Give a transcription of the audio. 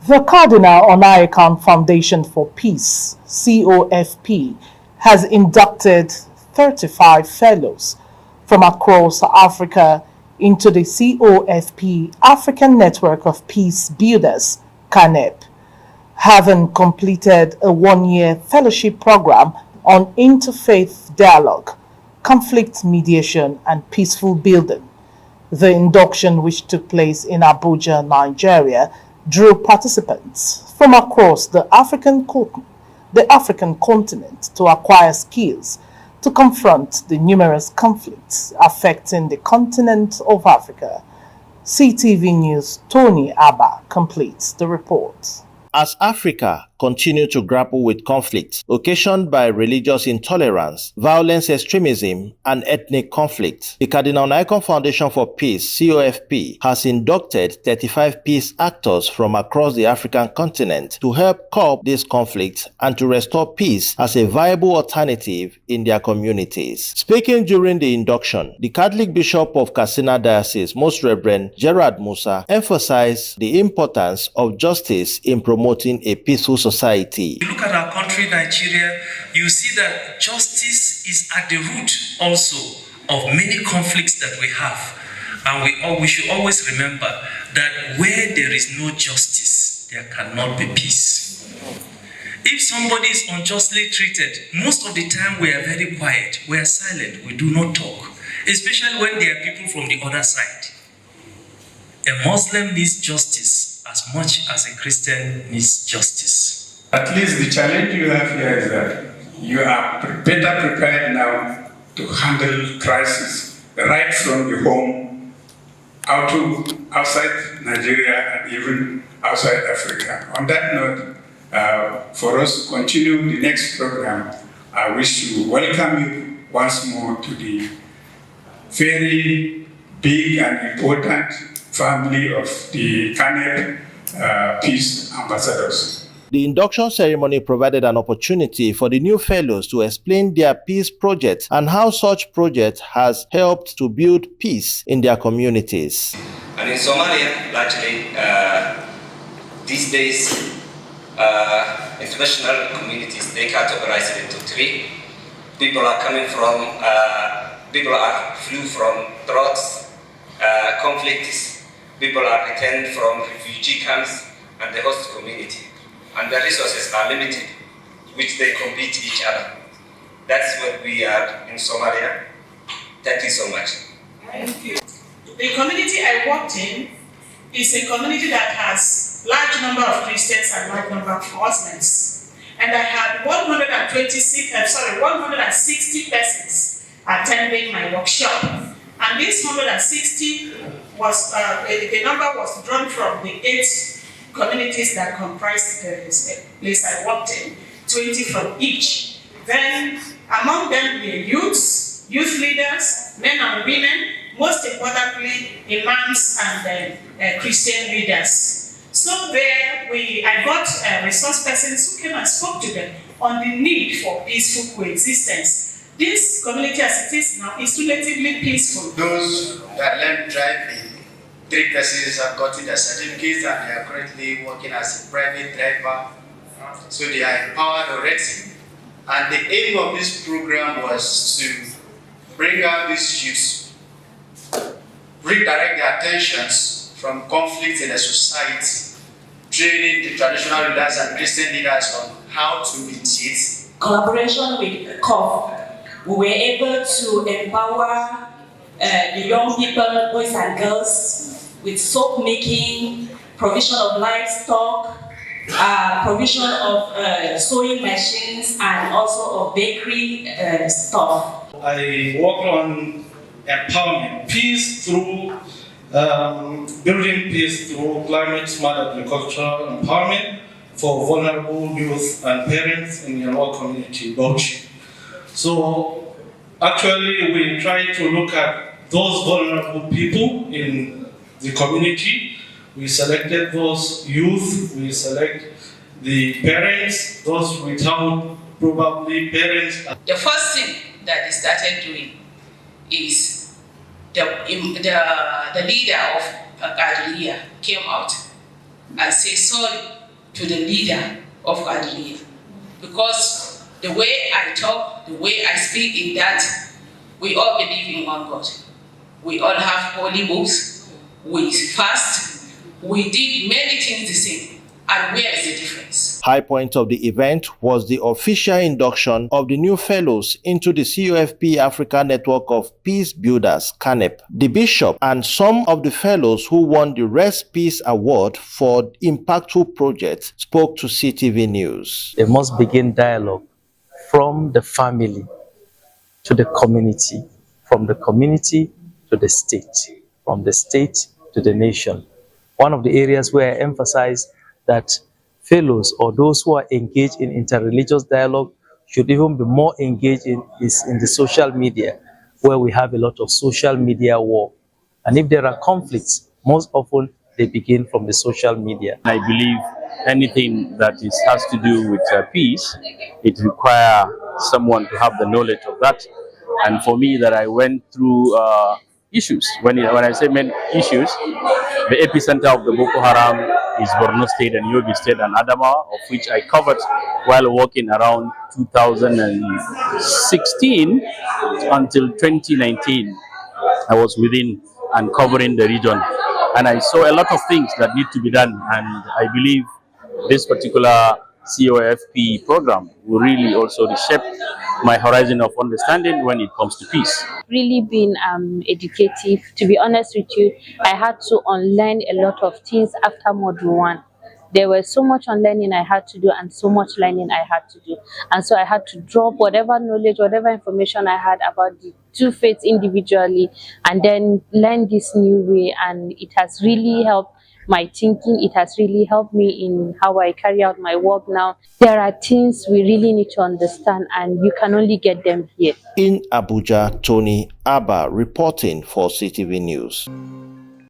The Cardinal Onaiyekan Foundation for Peace (COFP) has inducted 35 fellows from across Africa into the COFP African Network of Peace Builders (CANEP), having completed a one-year fellowship program on interfaith dialogue, conflict mediation, and peaceful building. The induction, which took place in Abuja, Nigeria, drew participants from across the African continent to acquire skills to confront the numerous conflicts affecting the continent of Africa. CTV News' Tony Abba completes the report. As Africa continues to grapple with conflicts occasioned by religious intolerance, violence extremism, and ethnic conflict, the Cardinal Onaiyekan Foundation for Peace (COFP) has inducted 35 peace actors from across the African continent to help curb these conflicts and to restore peace as a viable alternative in their communities. Speaking during the induction, the Catholic Bishop of Katsina Diocese, Most Reverend Gerard Musa, emphasized the importance of justice in promoting a peaceful society. You look at our country, Nigeria, you see that justice is at the root also of many conflicts that we have. And we should always remember that where there is no justice, there cannot be peace. If somebody is unjustly treated, most of the time we are very quiet, we are silent, we do not talk, especially when there are people from the other side. A Muslim needs justice as much as a Christian needs justice. At least the challenge you have here is that you are better prepared now to handle crisis right from your home outside Nigeria and even outside Africa. On that note, for us to continue the next program, I wish to welcome you once more to the very big and important family of the CANEP Peace Ambassadors. The induction ceremony provided an opportunity for the new fellows to explain their peace project and how such project has helped to build peace in their communities. And in Somalia, largely, these days, international communities, they categorize it into three. People are flew from droughts, conflicts, people are returned from refugee camps, and the host community. And the resources are limited, which they compete each other. That's what we are in Somalia. Thank you so much. Thank you. The community I worked in is a community that has large number of Christians and large number of Muslims. And I had 160 persons attending my workshop. And this 160 was, the number was drawn from the 8 communities that comprised the place I worked in, 20 from each. Then among them were youths, youth leaders, men and women, most importantly imams and Christian leaders. So there I got resource persons who came and spoke to them on the need for peaceful coexistence. This community as it is now is relatively peaceful. Those that learn driving, 3 persons have gotten their certificates and they are currently working as a private driver. So they are empowered already. And the aim of this program was to bring out these youths, redirect their attentions from conflict in the society, training the traditional leaders and Christian leaders on how to mediate. Collaboration with COFP, we were able to empower the young people, boys and girls, with soap making, provision of livestock, provision of sewing machines, and also of bakery stuff. I work on empowerment, peace through building peace through climate-smart agricultural empowerment for vulnerable youth and parents in the rural community, Abuja. So actually we try to look at those vulnerable people in the community. We selected those youth, we select the parents, those without probably parents. The first thing that they started doing is the leader of Gadliya came out say sorry to the leader of Adelaide, because the way I talk, the way I speak is that we all believe in one God. We all have holy books, we fast, we did many things the same. And where is the difference? High point of the event was the official induction of the new fellows into the COFP Africa Network of Peace Builders, CANEP. The bishop and some of the fellows who won the Rest Peace Award for impactful projects spoke to CTV News. They must begin dialogue from the family to the community, from the community to the state, from the state to the nation. One of the areas where I emphasize that fellows or those who are engaged in interreligious dialogue should even be more engaged is in the social media, where we have a lot of social media war. And if there are conflicts, most often they begin from the social media. I believe anything that has to do with peace, it requires someone to have the knowledge of that. And for me, that I went through issues. When I say main issues, the epicenter of the Boko Haram is Borno State and Yobe State and Adamawa, of which I covered while working around 2016 until 2019. I was within and covering the region. And I saw a lot of things that need to be done. And I believe this particular COFP program will really also reshape my horizon of understanding when it comes to peace. Really been educative. To be honest with you, I had to unlearn a lot of things after Module 1. There was so much unlearning I had to do and so much learning I had to do. And so I had to drop whatever knowledge, whatever information I had about the two faiths individually and then learn this new way. And it has really helped my thinking. It has really helped me in how I carry out my work now. There are things we really need to understand and you can only get them here. In Abuja, Tony Abba reporting for CTV News.